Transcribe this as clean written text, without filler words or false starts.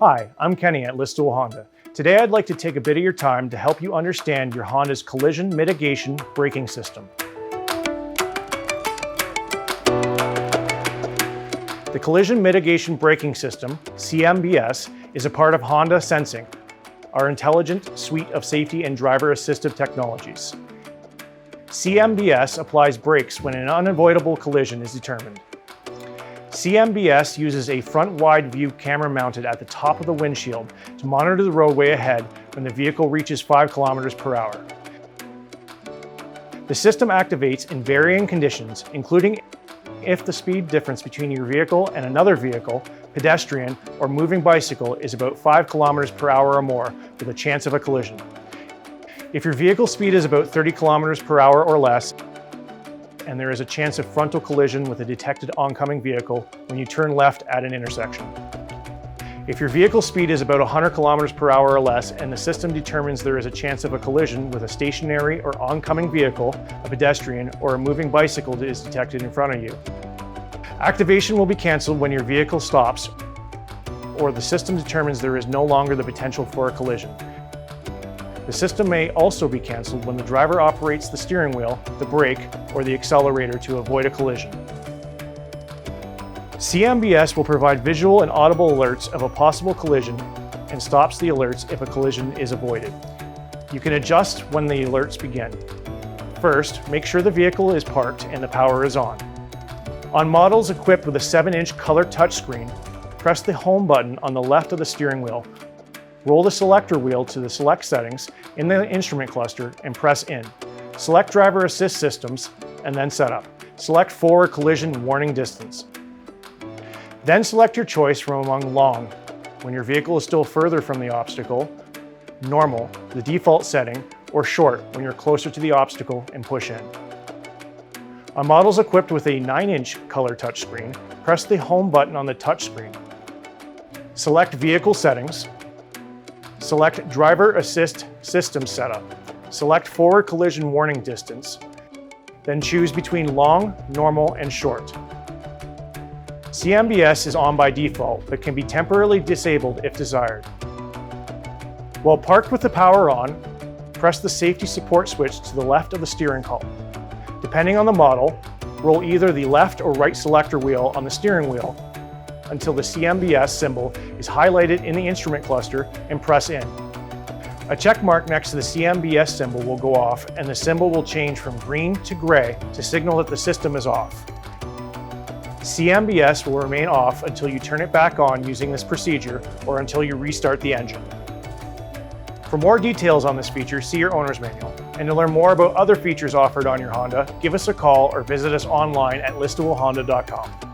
Hi, I'm Kenny at Listowel Honda. Today I'd like to take a bit of your time to help you understand your Honda's Collision Mitigation Braking System. The Collision Mitigation Braking System, CMBS, is a part of Honda Sensing, our intelligent suite of safety and driver assistive technologies. CMBS applies brakes when an unavoidable collision is determined. CMBS uses a front-wide view camera mounted at the top of the windshield to monitor the roadway ahead when the vehicle reaches 5 kilometers per hour. The system activates in varying conditions, including if the speed difference between your vehicle and another vehicle, pedestrian, or moving bicycle is about 5 kilometers per hour or more with a chance of a collision. If your vehicle speed is about 30 kilometers per hour or less, and there is a chance of frontal collision with a detected oncoming vehicle when you turn left at an intersection. If your vehicle speed is about 100 kilometers per hour or less and the system determines there is a chance of a collision with a stationary or oncoming vehicle, a pedestrian, or a moving bicycle that is detected in front of you. Activation will be canceled when your vehicle stops or the system determines there is no longer the potential for a collision. The system may also be canceled when the driver operates the steering wheel, the brake, or the accelerator to avoid a collision. CMBS will provide visual and audible alerts of a possible collision and stops the alerts if a collision is avoided. You can adjust when the alerts begin. First, make sure the vehicle is parked and the power is on. On models equipped with a 7-inch color touchscreen, press the home button on the left of the steering wheel. Roll the selector wheel to the select settings in the instrument cluster and press in. Select driver assist systems and then setup. Select forward collision warning distance. Then select your choice from among long, when your vehicle is still further from the obstacle, normal, the default setting, or short, when you're closer to the obstacle and push in. On models equipped with a 9-inch color touchscreen, press the home button on the touchscreen. Select vehicle settings. Select driver assist system setup. Select forward collision warning distance. Then choose between long, normal, and short. CMBS is on by default, but can be temporarily disabled if desired. While parked with the power on, press the safety support switch to the left of the steering column. Depending on the model, roll either the left or right selector wheel on the steering wheel until the CMBS symbol is highlighted in the instrument cluster and press in. A check mark next to the CMBS symbol will go off and the symbol will change from green to gray to signal that the system is off. CMBS will remain off until you turn it back on using this procedure or until you restart the engine. For more details on this feature, see your owner's manual. And to learn more about other features offered on your Honda, give us a call or visit us online at listowelhonda.com.